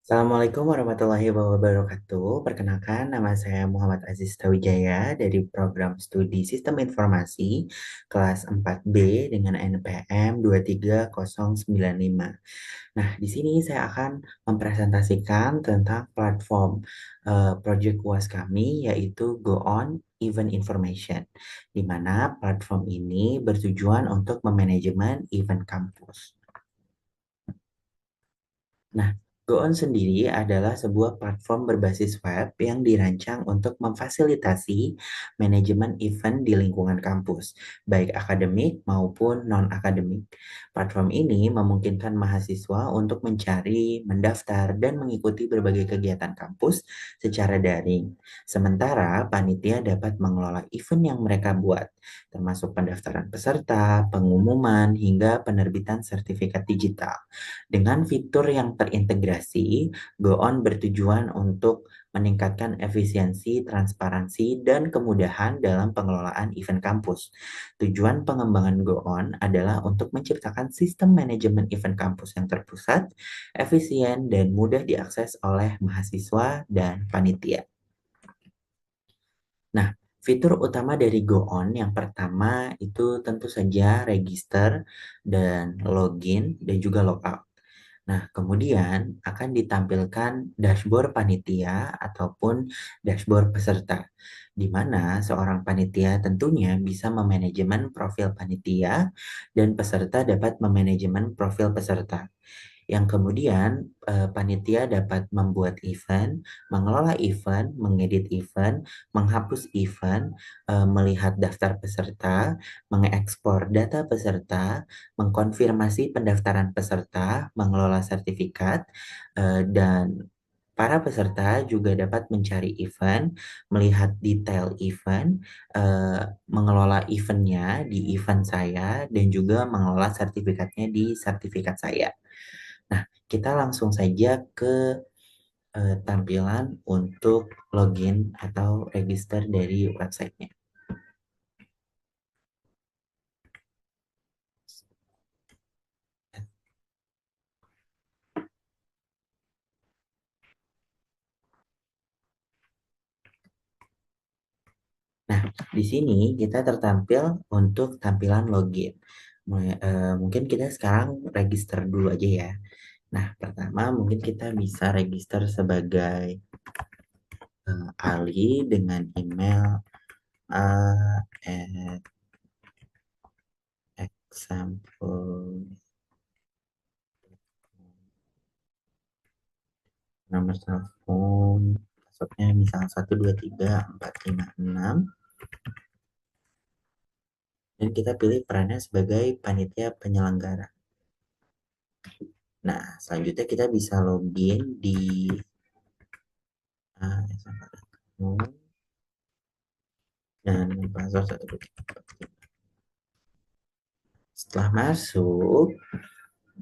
Assalamualaikum warahmatullahi wabarakatuh. Perkenalkan, nama saya Muhammad Aziz Tawijaya dari program studi Sistem Informasi kelas 4B dengan NPM 23095. Nah, di sini saya akan mempresentasikan tentang platform project UAS kami, yaitu Go On Event Information, di mana platform ini bertujuan untuk memanajemen event kampus. Nah, Go On sendiri adalah sebuah platform berbasis web yang dirancang untuk memfasilitasi manajemen event di lingkungan kampus, baik akademik maupun non-akademik. Platform ini memungkinkan mahasiswa untuk mencari, mendaftar, dan mengikuti berbagai kegiatan kampus secara daring. Sementara panitia dapat mengelola event yang mereka buat, termasuk pendaftaran peserta, pengumuman, hingga penerbitan sertifikat digital. Dengan fitur yang terintegrasi, GoOn bertujuan untuk meningkatkan efisiensi, transparansi, dan kemudahan dalam pengelolaan event kampus. Tujuan pengembangan GoOn adalah untuk menciptakan sistem manajemen event kampus yang terpusat, efisien, dan mudah diakses oleh mahasiswa dan panitia. Nah, fitur utama dari GoOn yang pertama itu tentu saja register dan login dan juga logout. Nah, kemudian akan ditampilkan dashboard panitia ataupun dashboard peserta, di mana seorang panitia tentunya bisa memanajemen profil panitia dan peserta dapat memanajemen profil peserta. Yang kemudian panitia dapat membuat event, mengelola event, mengedit event, menghapus event, melihat daftar peserta, mengekspor data peserta, mengkonfirmasi pendaftaran peserta, mengelola sertifikat, dan para peserta juga dapat mencari event, melihat detail event, mengelola eventnya di event saya, dan juga mengelola sertifikatnya di sertifikat saya. Nah, kita langsung saja ke tampilan untuk login atau register dari websitenya. Nah, di sini kita tertampil untuk tampilan login. Mungkin kita sekarang register dulu aja ya. Nah, pertama mungkin kita bisa register sebagai Ali dengan email at example, nomor telepon, passwordnya misalnya 123456, dan kita pilih perannya sebagai panitia penyelenggara. Nah, selanjutnya kita bisa login di dan password 123456. Setelah masuk,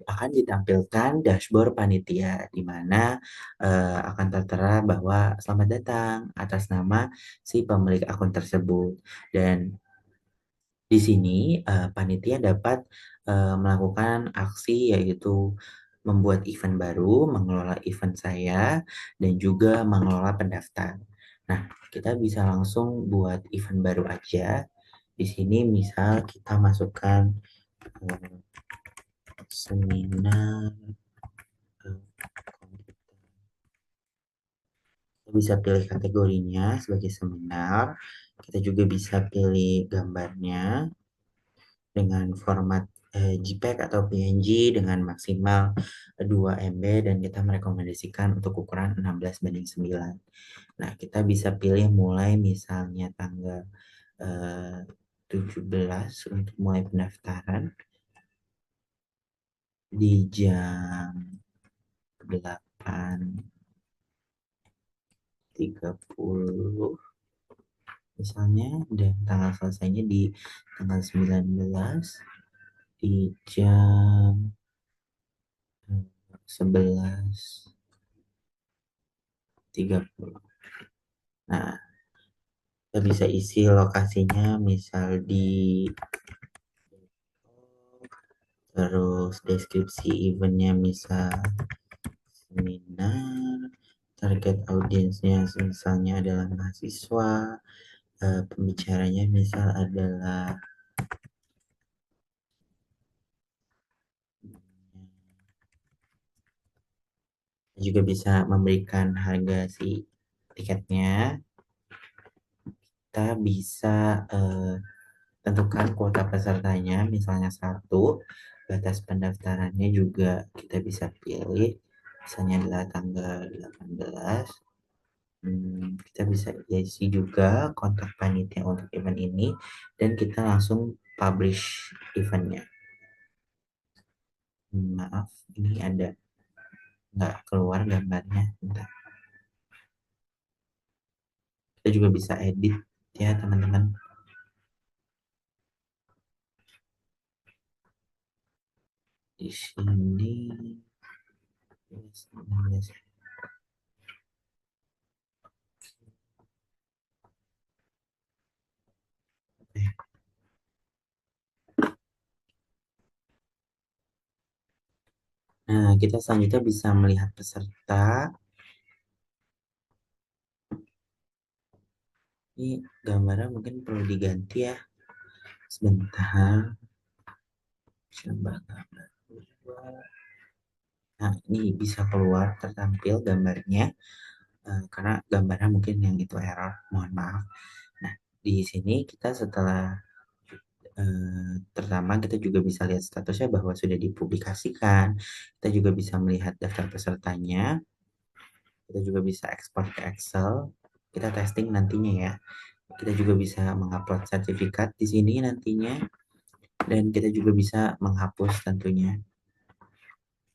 akan ditampilkan dashboard panitia, di mana akan tertera bahwa selamat datang atas nama si pemilik akun tersebut. Dan di sini panitia dapat melakukan aksi, yaitu membuat event baru, mengelola event saya, dan juga mengelola pendaftar. Nah, kita bisa langsung buat event baru aja. Di sini misal kita masukkan seminar komputer. Kita bisa pilih kategorinya sebagai seminar. Kita juga bisa pilih gambarnya dengan format JPEG atau PNG dengan maksimal 2 MB, dan kita merekomendasikan untuk ukuran 16:9. Nah, kita bisa pilih mulai misalnya tanggal 17 untuk mulai pendaftaran di jam 8.30 misalnya, dan tanggal selesainya di tanggal 19 di jam 11.30. Nah, kita bisa isi lokasinya misal di, terus deskripsi eventnya misal seminar, target audiensnya misalnya adalah mahasiswa, pembicaranya misal adalah juga bisa memberikan harga si tiketnya. Kita bisa tentukan kuota pesertanya, misalnya satu. Batas pendaftarannya juga kita bisa pilih, misalnya adalah tanggal 18. Kita bisa isi juga kontak panitia untuk event ini, dan kita langsung publish eventnya. Maaf, ini ada nggak keluar gambarnya. Bentar. Kita juga bisa edit ya teman-teman. Di sini nah, kita selanjutnya bisa melihat peserta. Ini gambarnya mungkin perlu diganti ya. Sebentar. Coba gambar. Nah, ini bisa keluar tertampil gambarnya. Karena gambarnya mungkin yang itu error. Mohon maaf. Nah, di sini kita setelah pertama kita juga bisa lihat statusnya bahwa sudah dipublikasikan. Kita juga bisa melihat daftar pesertanya. Kita juga bisa ekspor ke Excel. Kita testing nantinya ya. Kita juga bisa mengupload sertifikat di sini nantinya, dan kita juga bisa menghapus tentunya.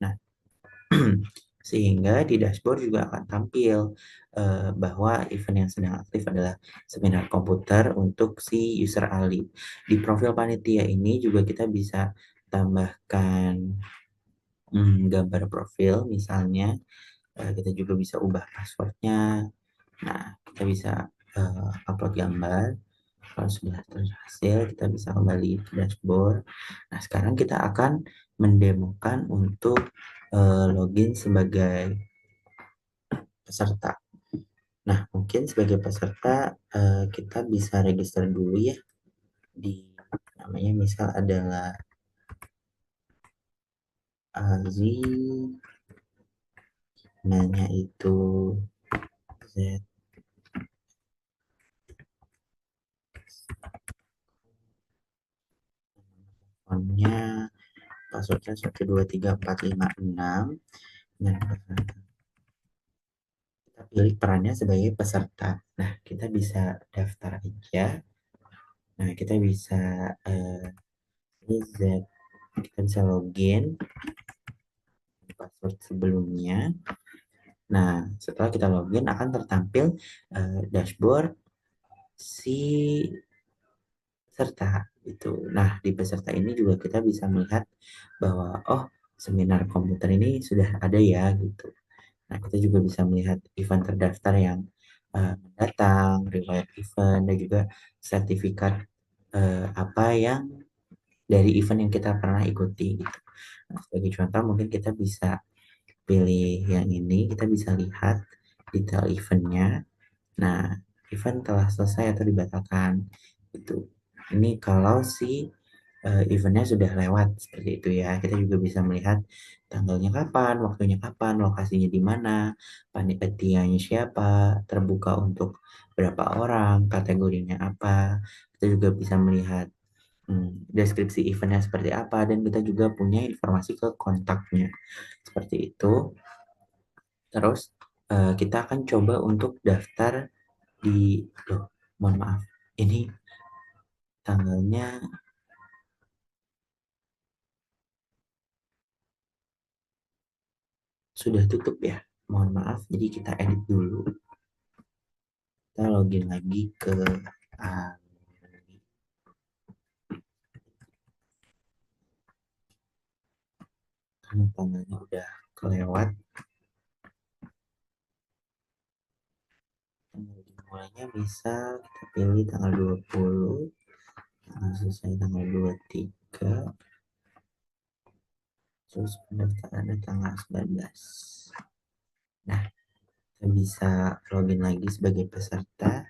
Nah, sehingga di dashboard juga akan tampil bahwa event yang sedang aktif adalah seminar komputer untuk si user Ali. Di profil panitia ini juga kita bisa tambahkan gambar profil misalnya. Kita juga bisa ubah passwordnya. Nah, kita bisa upload gambar. Kalau sudah berhasil, kita bisa kembali ke dashboard. Nah, sekarang kita akan mendemokan untuk login sebagai peserta. Nah, mungkin sebagai peserta kita bisa register dulu ya. Di namanya misal adalah Azi, namanya itu Z, teleponnya passwordnya 123456, dan kita pilih perannya sebagai peserta. Nah, kita bisa daftar aja. Nah, kita bisa ini Z, kita bisa login password sebelumnya. Nah, setelah kita login akan tertampil dashboard si peserta itu. Nah, di peserta ini juga kita bisa melihat bahwa oh, seminar komputer ini sudah ada ya gitu. Nah, kita juga bisa melihat event terdaftar yang datang, riwayat event, dan juga sertifikat apa yang dari event yang kita pernah ikuti gitu. Nah, sebagai contoh mungkin kita bisa pilih yang ini, kita bisa lihat detail eventnya. Nah, event telah selesai atau dibatalkan. Itu. Ini kalau si eventnya sudah lewat seperti itu ya. Kita juga bisa melihat tanggalnya kapan, waktunya kapan, lokasinya di mana, panitianya siapa, terbuka untuk berapa orang, kategorinya apa. Kita juga bisa melihat deskripsi eventnya seperti apa, dan kita juga punya informasi ke kontaknya seperti itu. Terus kita akan coba untuk daftar di mohon maaf, ini tanggalnya sudah tutup ya, mohon maaf, jadi kita edit dulu. Kita login lagi ke uh, karena tanggalnya udah kelewat. Tanggal dimulainya bisa kita pilih tanggal 20, tanggal selesai tanggal 23, terus pendaftarannya tanggal 19. Nah, Kita bisa login lagi sebagai peserta.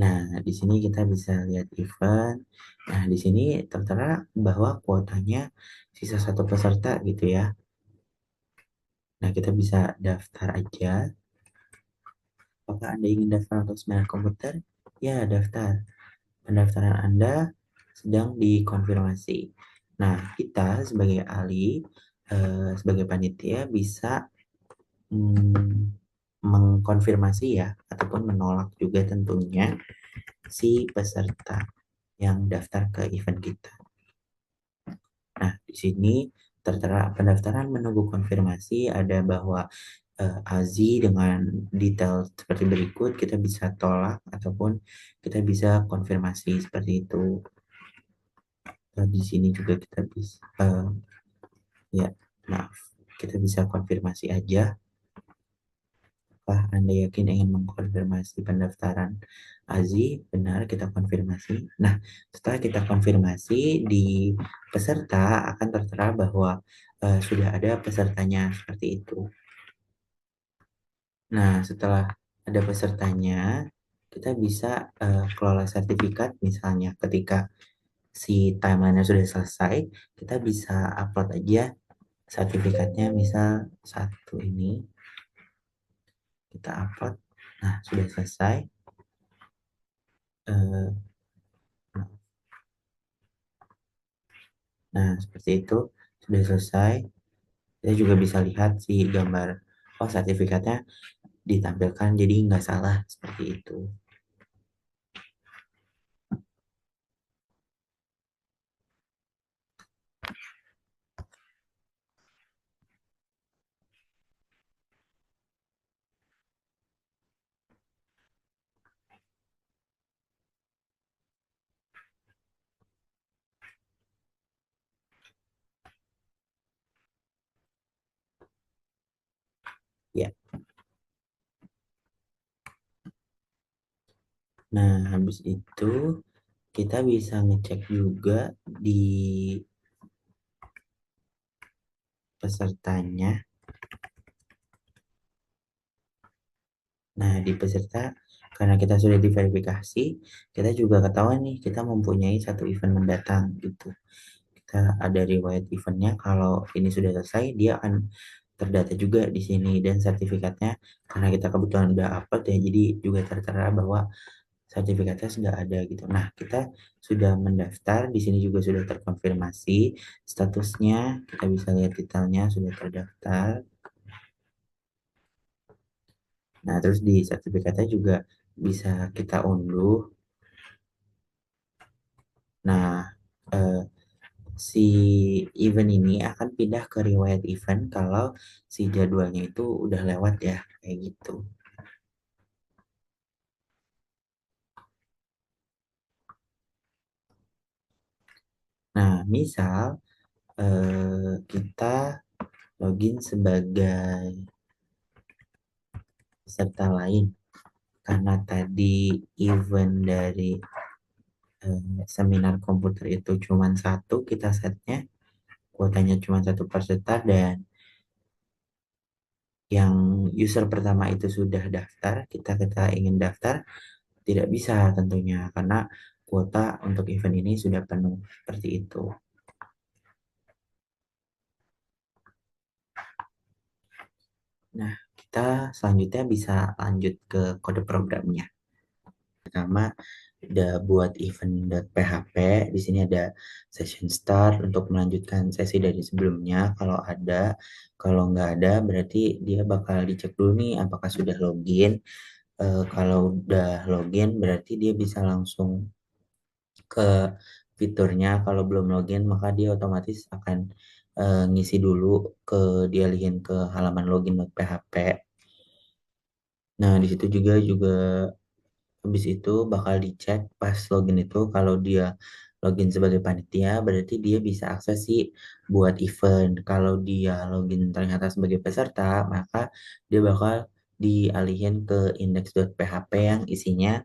Nah, di sini kita bisa lihat event. Nah, di sini tertera bahwa kuotanya sisa satu peserta gitu ya. Nah, kita bisa daftar aja. Apakah Anda ingin daftar untuk seminar komputer? Ya, daftar. Pendaftaran Anda sedang dikonfirmasi. Nah, kita sebagai ahli, sebagai panitia bisa mengkonfirmasi ya, ataupun menolak juga tentunya si peserta yang daftar ke event kita. Nah, di sini tertera pendaftaran menunggu konfirmasi, ada bahwa Azi dengan detail seperti berikut, kita bisa tolak ataupun kita bisa konfirmasi seperti itu. Di sini juga kita bisa, ya, maaf, kita bisa konfirmasi aja. Apakah Anda yakin ingin mengkonfirmasi pendaftaran Azi? Benar, kita konfirmasi. Nah, setelah kita konfirmasi, di peserta akan tertera bahwa sudah ada pesertanya seperti itu. Nah, setelah ada pesertanya, kita bisa kelola sertifikat. Misalnya ketika si timeline-nya sudah selesai, kita bisa upload aja sertifikatnya. Misal satu ini, kita upload. Nah, sudah selesai. Eh, Nah, seperti itu. Sudah selesai. Kita juga bisa lihat si gambar, oh sertifikatnya ditampilkan, jadi nggak salah seperti itu. Ya. Nah, habis itu kita bisa ngecek juga di pesertanya. Nah, di peserta, karena kita sudah diverifikasi, kita juga ketahuan nih, kita mempunyai satu event mendatang gitu. Kita ada riwayat eventnya, kalau ini sudah selesai, dia akan terdata juga di sini. Dan sertifikatnya, karena kita kebetulan udah upload ya, jadi juga tertera bahwa sertifikatnya sudah ada gitu. Nah, kita sudah mendaftar, di sini juga sudah terkonfirmasi statusnya, kita bisa lihat detailnya sudah terdaftar. Nah, terus di sertifikatnya juga bisa kita unduh. Nah, eh, si event ini akan pindah ke riwayat event kalau si jadwalnya itu udah lewat ya, kayak gitu. Nah, misal kita login sebagai peserta lain karena tadi event dari seminar komputer itu cuma satu, kita setnya kuotanya cuma satu peserta, dan yang user pertama itu sudah daftar, kita ingin daftar, tidak bisa tentunya karena kuota untuk event ini sudah penuh seperti itu. Nah, kita selanjutnya bisa lanjut ke kode programnya. Pertama, udah buat event.php. Di sini ada session start untuk melanjutkan sesi dari sebelumnya. Kalau nggak ada, berarti dia bakal dicek dulu nih apakah sudah login. Kalau udah login, berarti dia bisa langsung ke fiturnya. Kalau belum login, maka dia otomatis akan ngisi dulu, dialihin ke halaman login.php. Nah, di situ juga habis itu bakal dicek pas login itu, kalau dia login sebagai panitia berarti dia bisa akses sih buat event. Kalau dia login ternyata sebagai peserta, maka dia bakal dialihin ke index.php yang isinya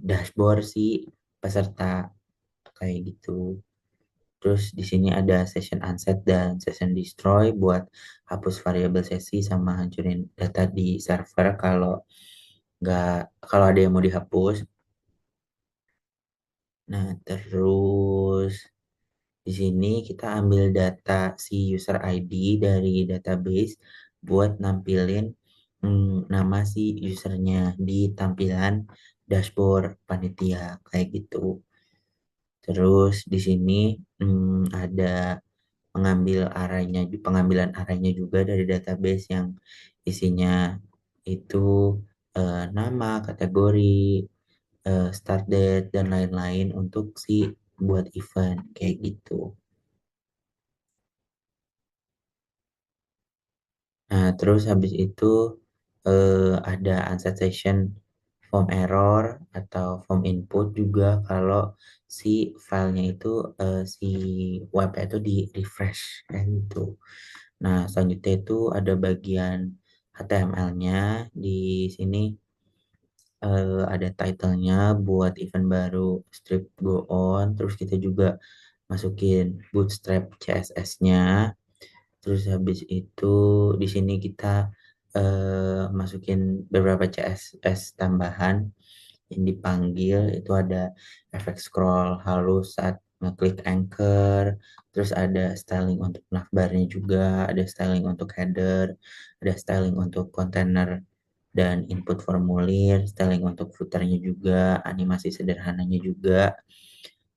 dashboard si peserta. kayak gitu. Terus di sini ada session unset dan session destroy buat hapus variabel sesi sama hancurin data di server nggak kalau ada yang mau dihapus. Nah, terus di sini kita ambil data si user ID dari database buat nampilin nama si usernya di tampilan dashboard panitia kayak gitu. Terus di sini ada pengambilan arraynya juga dari database yang isinya itu nama, kategori, start date dan lain-lain untuk si buat event kayak gitu. Nah, terus habis itu ada unset session form error atau form input juga kalau si filenya itu si webnya itu di refresh kayak gitu. Nah, selanjutnya itu ada bagian HTML-nya di sini ada title-nya buat event baru strip go on, terus kita juga masukin bootstrap CSS-nya. Terus habis itu di sini kita masukin beberapa CSS tambahan yang dipanggil itu ada efek scroll halus saat ngeklik anchor, terus ada styling untuk navbarnya juga, ada styling untuk header, ada styling untuk kontainer dan input formulir, styling untuk footernya juga, animasi sederhananya juga,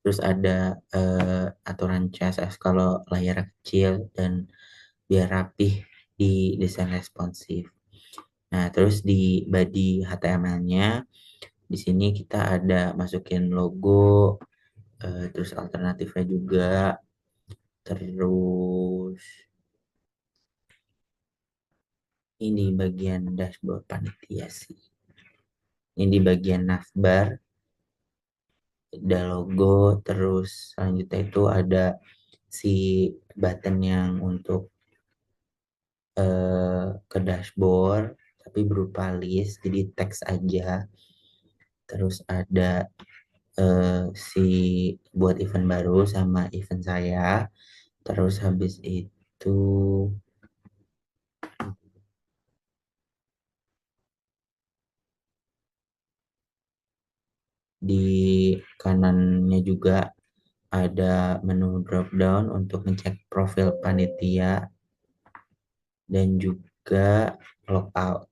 terus ada aturan CSS kalau layar kecil dan biar rapih di desain responsif. Nah, terus di body HTML-nya di sini kita ada masukin logo, terus alternatifnya juga, terus ini bagian dashboard panitia sih. Ini di bagian navbar, ada logo, terus selanjutnya itu ada si button yang untuk ke dashboard, tapi berupa list, jadi teks aja. Terus ada si buat event baru sama event saya. Terus habis itu di kanannya juga ada menu drop down untuk ngecek profil panitia dan juga logout.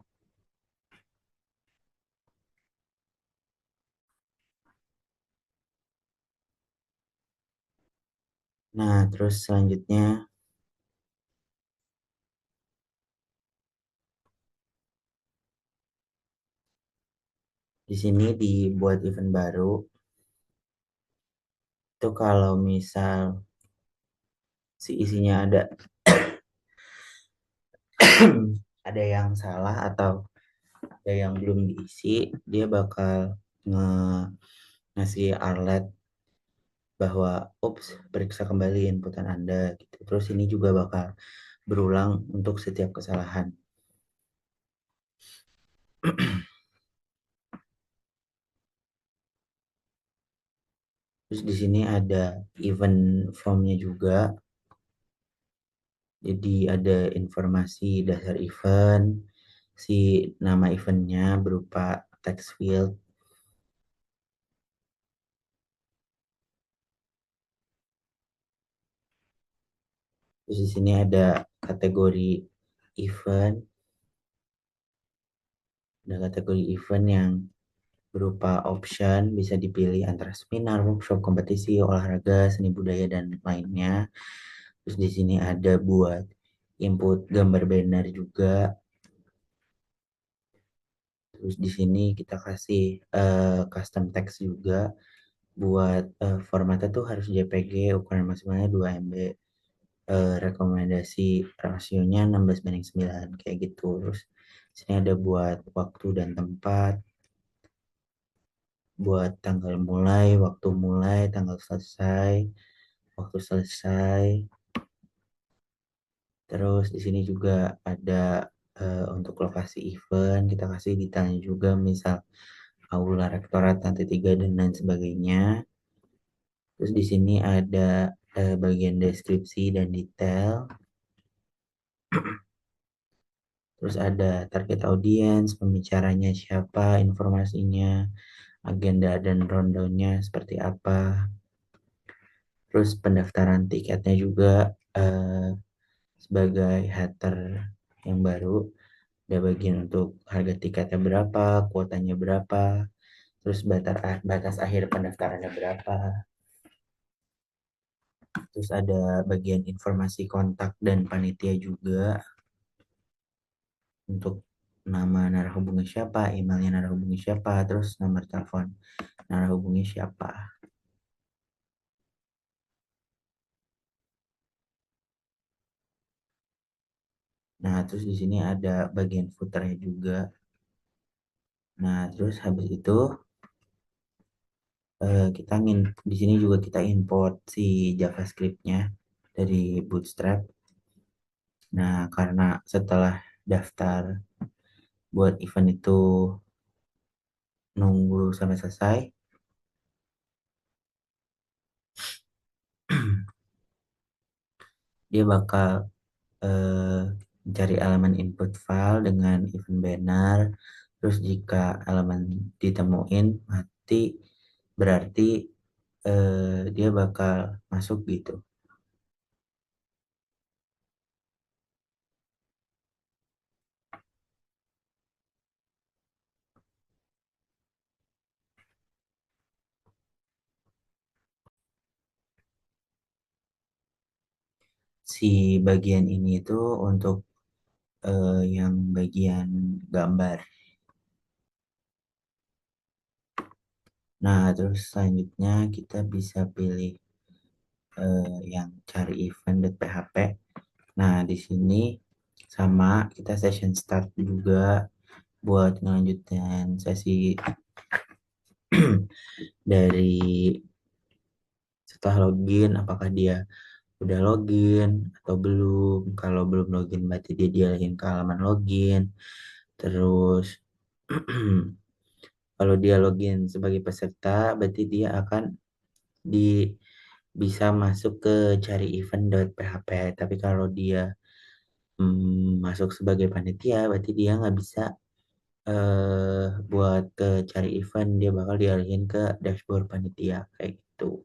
Nah, terus selanjutnya di sini dibuat event baru. Itu kalau misal si isinya ada ada yang salah atau ada yang belum diisi, dia bakal nge ngasih alert bahwa ups, periksa kembali inputan Anda gitu. Terus ini juga bakal berulang untuk setiap kesalahan. Terus di sini ada event formnya juga. Jadi ada informasi dasar event, si nama eventnya berupa text field. Terus di sini ada kategori event, ada kategori event yang berupa option bisa dipilih antara seminar, workshop, kompetisi, olahraga, seni budaya dan lainnya. Terus di sini ada buat input gambar banner juga. Terus di sini kita kasih custom text juga buat formatnya tuh harus JPG, ukuran maksimalnya 2 MB. Rekomendasi rasionya 16:9 kayak gitu. Terus sini ada buat waktu dan tempat, buat tanggal mulai, tanggal selesai, waktu selesai. Terus di sini juga ada untuk lokasi event, kita kasih detailnya juga, misal aula rektorat lantai 3 dan lain sebagainya. Terus di sini ada bagian deskripsi dan detail. Terus ada target audience, pembicaranya siapa, informasinya, agenda dan rundownnya seperti apa. Terus pendaftaran tiketnya juga sebagai header yang baru. Ada bagian untuk harga tiketnya berapa, kuotanya berapa, terus batas akhir pendaftarannya berapa. Terus ada bagian informasi kontak dan panitia juga untuk nama narahubungnya siapa, emailnya narahubungnya siapa, terus nomor telepon narahubungnya siapa. Nah, terus di sini ada bagian footernya juga. Nah, terus habis itu di sini juga kita import si JavaScript-nya dari Bootstrap. Nah, karena setelah daftar buat event itu nunggu sampai selesai, dia bakal eh, mencari elemen input file dengan event banner. Terus jika elemen ditemuin mati, berarti dia bakal masuk gitu. Si bagian ini tuh untuk yang bagian gambar. Nah, terus selanjutnya kita bisa pilih yang cari event.php. Nah, di sini sama kita session start juga buat ngelanjutin sesi dari setelah login, apakah dia udah login atau belum. Kalau belum login berarti dia dialihin ke halaman login. Terus kalau dia login sebagai peserta berarti dia akan di bisa masuk ke cari event.php. Tapi kalau dia masuk sebagai panitia berarti dia nggak bisa buat ke cari event, dia bakal dialihin ke dashboard panitia kayak gitu.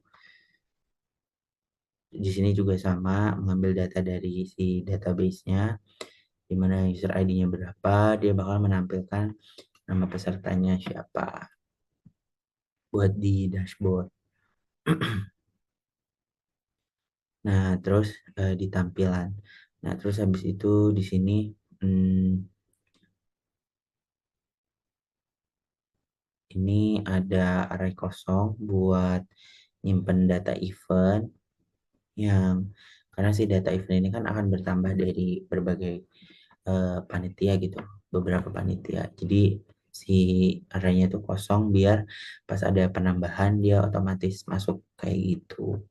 Di sini juga sama mengambil data dari si database-nya, di mana user ID-nya berapa, dia bakal menampilkan nama pesertanya siapa buat di dashboard. Nah, terus di tampilan. Nah, terus habis itu di sini hmm, ini ada array kosong buat nyimpen data event yang karena si data event ini kan akan bertambah dari berbagai panitia gitu, beberapa panitia. Jadi si arraynya itu kosong biar pas ada penambahan dia otomatis masuk kayak gitu.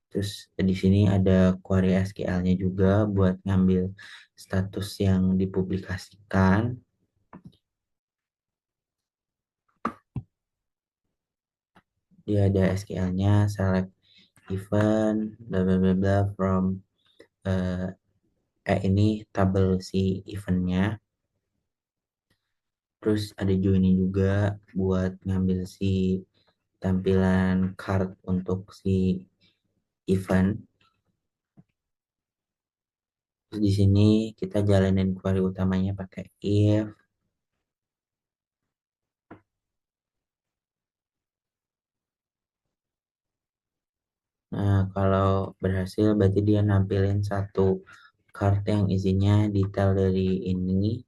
Terus di sini ada query SQL-nya juga buat ngambil status yang dipublikasikan. Dia ada SQL-nya select event bla bla bla bla from eh, ini tabel si eventnya. Terus ada joining juga buat ngambil si tampilan card untuk si event. Terus di sini kita jalanin query utamanya pakai if. Nah, kalau berhasil berarti dia nampilin satu card yang isinya detail dari ini.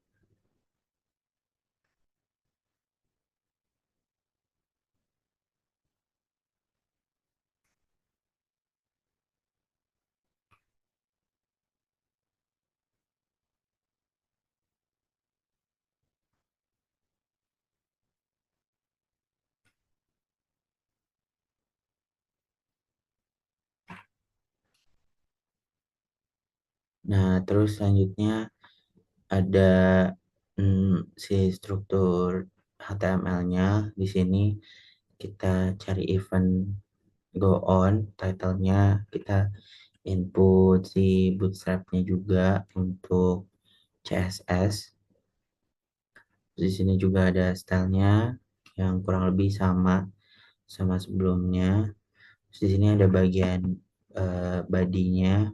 Nah, terus selanjutnya ada si struktur HTML-nya. Di sini kita cari event go on titlenya kita input si bootstrapnya juga untuk CSS. Di sini juga ada stylenya yang kurang lebih sama sama sebelumnya. Terus di sini ada bagian bodinya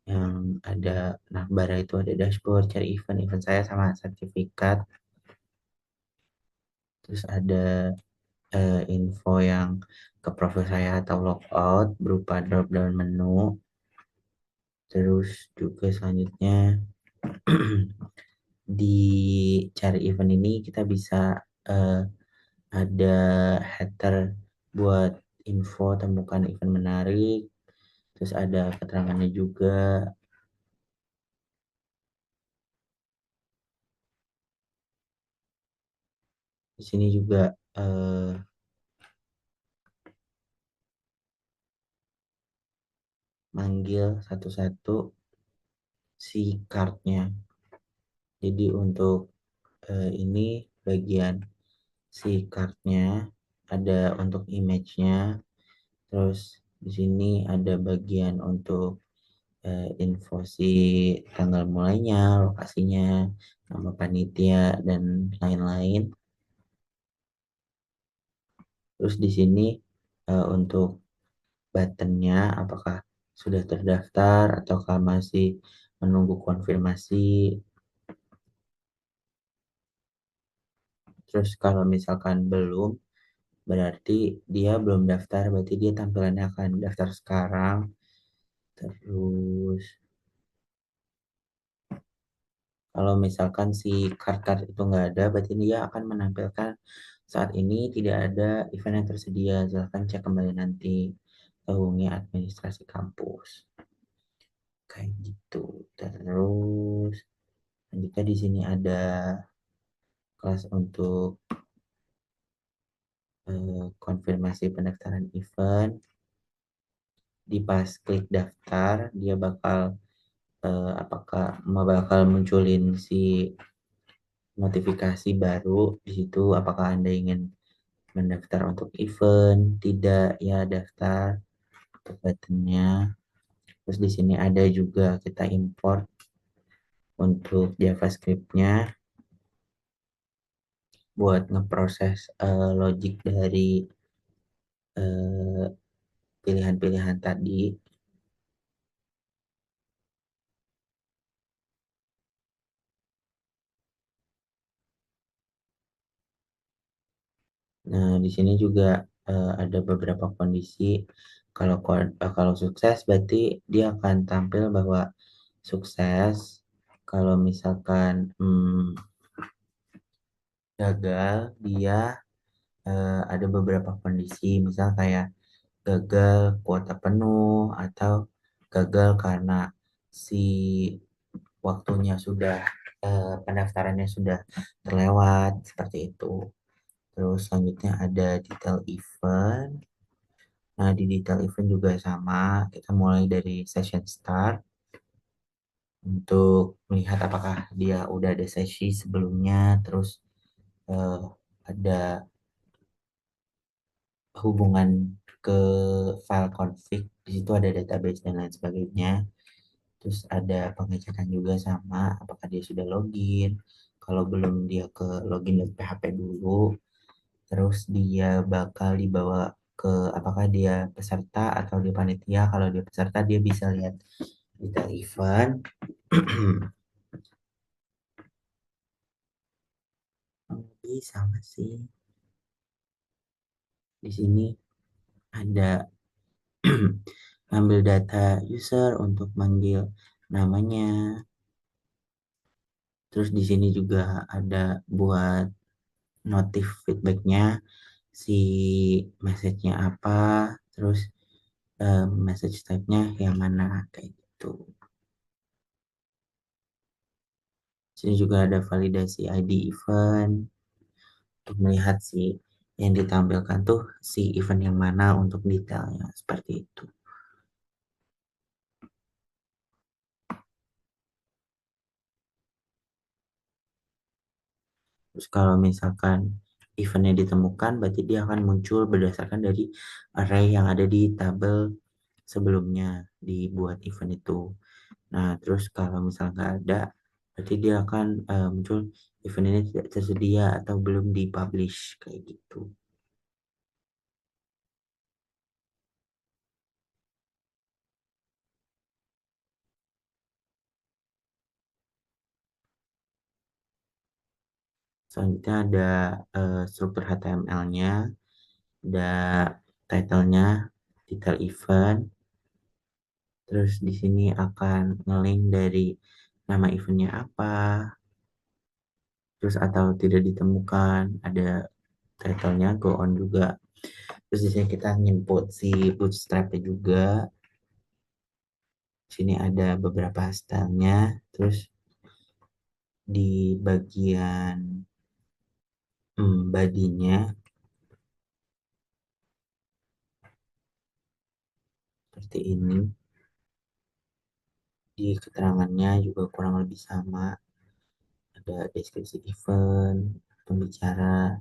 yang ada navbar itu ada dashboard, cari event saya sama sertifikat. Terus ada info yang ke profil saya atau logout berupa drop down menu. Terus juga selanjutnya di cari event ini kita bisa eh, ada header buat info temukan event menarik. Terus ada keterangannya juga. Di sini juga eh, manggil satu-satu si cardnya. Jadi untuk ini bagian si cardnya ada untuk image-nya. Terus di sini ada bagian untuk info si tanggal mulainya, lokasinya, nama panitia dan lain-lain. Terus di sini untuk buttonnya apakah sudah terdaftar ataukah masih menunggu konfirmasi. Terus kalau misalkan belum, berarti dia belum daftar, berarti dia tampilannya akan daftar sekarang. Terus kalau misalkan si card-card itu nggak ada, berarti dia akan menampilkan saat ini tidak ada event yang tersedia. Silahkan cek kembali nanti, hubungi administrasi kampus. Kayak gitu. Terus selanjutnya di sini ada kelas untuk konfirmasi pendaftaran event. Di pas klik daftar, dia bakal apakah bakal munculin si notifikasi baru di situ apakah Anda ingin mendaftar untuk event, tidak ya daftar untuk buttonnya. Terus di sini ada juga kita import untuk JavaScript-nya buat ngeproses logic dari pilihan-pilihan tadi. Nah, di sini juga ada beberapa kondisi. Kalau sukses berarti dia akan tampil bahwa sukses. Kalau misalkan gagal, dia ada beberapa kondisi, misal kayak gagal kuota penuh atau gagal karena si waktunya sudah pendaftarannya sudah terlewat seperti itu. Terus selanjutnya ada detail event. Nah, di detail event juga sama. Kita mulai dari session start untuk melihat apakah dia udah ada sesi sebelumnya. Terus eh, ada hubungan ke file config. Di situ ada database dan lain sebagainya. Terus ada pengecekan juga sama apakah dia sudah login. Kalau belum dia ke login dari PHP dulu. Terus dia bakal dibawa ke apakah dia peserta atau dia panitia. Kalau dia peserta dia bisa lihat detail event. Lebih sama sih. Di sini ada ambil data user untuk manggil namanya. Terus di sini juga ada buat notif feedbacknya, si message-nya apa, terus message type-nya yang mana kayak gitu. Sini juga ada validasi ID event untuk melihat si yang ditampilkan tuh si event yang mana untuk detailnya seperti itu. Terus kalau misalkan eventnya ditemukan, berarti dia akan muncul berdasarkan dari array yang ada di tabel sebelumnya dibuat event itu. Nah, terus kalau misalnya nggak ada, berarti dia akan muncul event ini tidak tersedia atau belum dipublish kayak gitu. Selanjutnya ada struktur HTML-nya, ada title-nya, detail event, terus di sini akan nge-link dari nama eventnya apa, terus atau tidak ditemukan, ada title-nya, go on juga. Terus di sini kita input si bootstrap-nya juga. Di sini ada beberapa stylenya, terus di bagian body-nya seperti ini. Di keterangannya juga kurang lebih sama, ada deskripsi event, pembicara,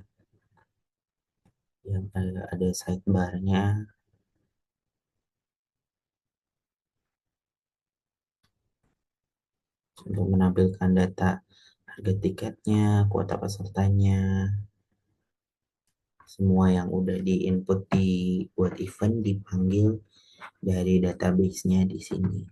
yang ada sidebar-nya untuk menampilkan data harga tiketnya, kuota pesertanya, semua yang udah di input di buat event dipanggil dari database-nya di sini.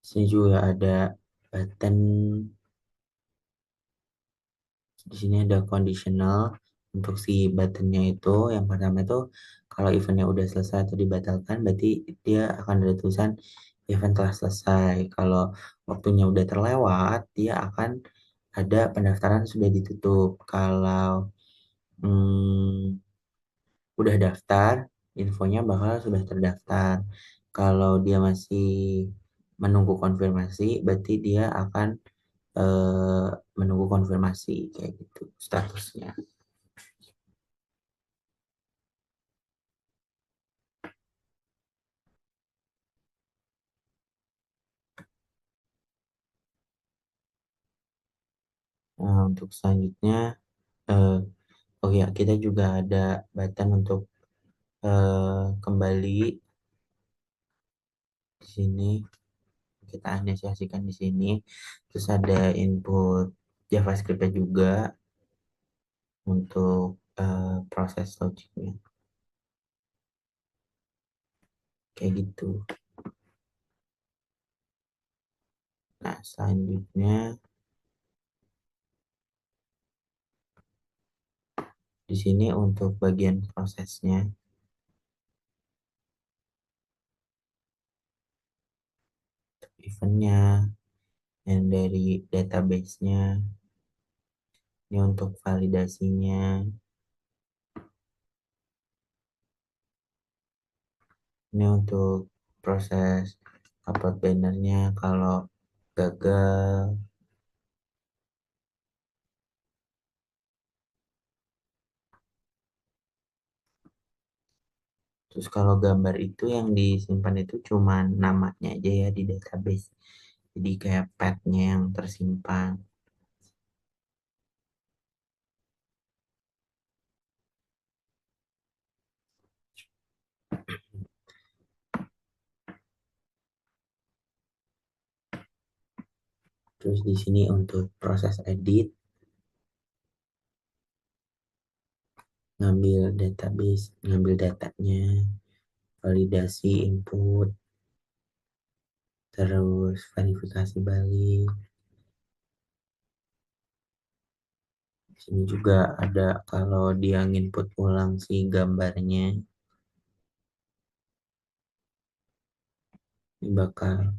Sini juga ada button, di sini ada conditional untuk si buttonnya itu. Yang pertama itu kalau eventnya udah selesai atau dibatalkan, berarti dia akan ada tulisan event telah selesai. Kalau waktunya udah terlewat, dia akan ada pendaftaran sudah ditutup. Kalau hmm, udah daftar, infonya bakal sudah terdaftar. Kalau dia masih menunggu konfirmasi, berarti dia akan eh, menunggu konfirmasi kayak gitu statusnya. Nah, untuk selanjutnya, eh, oh ya, kita juga ada button untuk kembali di sini. Kita inisiasikan di sini. Terus ada input JavaScript-nya juga untuk proses logiknya. Kayak gitu. Nah, selanjutnya di sini untuk bagian prosesnya, eventnya, yang dari database-nya, ini untuk validasinya, ini untuk proses upload bannernya kalau gagal. Terus kalau gambar itu yang disimpan itu cuma namanya aja ya di database. Jadi kayak path-nya yang tersimpan. Terus di sini untuk proses edit, ngambil database, ngambil datanya, validasi input, terus verifikasi balik. Di sini juga ada kalau dia nginput ulang si gambarnya, ini bakal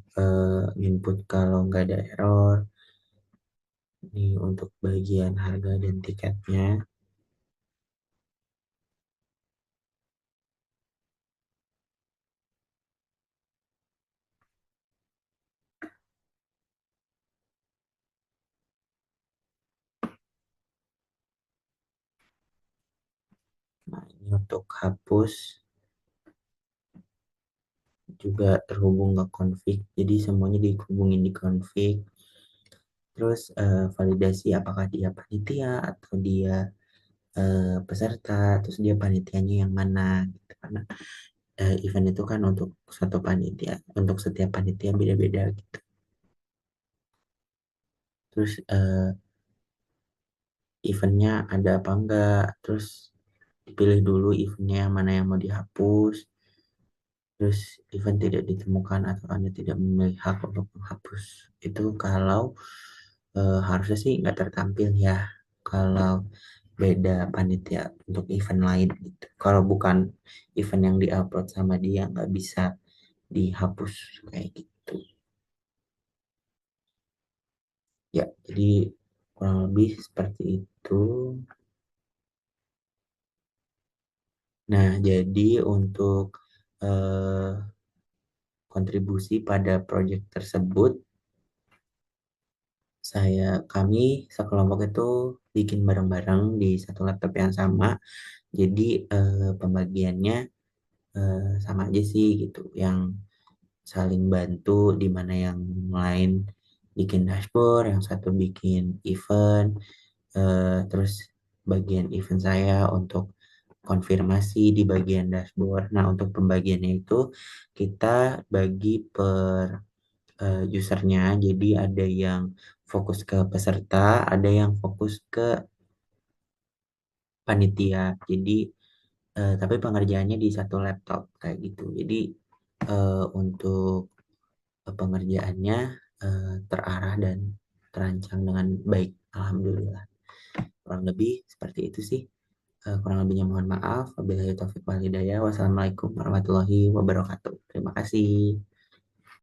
input kalau nggak ada error. Ini untuk bagian harga dan tiketnya. Nah, ini untuk hapus juga terhubung ke config. Jadi semuanya dihubungin di config. Terus validasi apakah dia panitia atau dia peserta, terus dia panitianya yang mana gitu. Karena event itu kan untuk satu panitia, untuk setiap panitia beda-beda gitu. Terus eventnya ada apa enggak, terus dipilih dulu eventnya yang mana yang mau dihapus. Terus event tidak ditemukan atau Anda tidak memiliki hak untuk menghapus. Itu kalau harusnya sih nggak tertampil ya. Kalau beda panitia untuk event lain gitu. Kalau bukan event yang diupload sama dia nggak bisa dihapus kayak gitu. Ya, jadi kurang lebih seperti itu. Nah, jadi untuk eh, kontribusi pada proyek tersebut, kami sekelompok itu bikin bareng-bareng di satu laptop yang sama. Jadi pembagiannya sama aja sih gitu. Yang saling bantu di mana yang lain bikin dashboard, yang satu bikin event, terus bagian event saya untuk konfirmasi di bagian dashboard. Nah, untuk pembagiannya itu kita bagi per usernya. Jadi ada yang fokus ke peserta, ada yang fokus ke panitia. Jadi tapi pengerjaannya di satu laptop kayak gitu. Jadi untuk pengerjaannya terarah dan terancang dengan baik. Alhamdulillah. Kurang lebih seperti itu sih. Kurang lebihnya mohon maaf. Wabillahi taufiq wal hidayah. Wassalamualaikum warahmatullahi wabarakatuh. Terima kasih.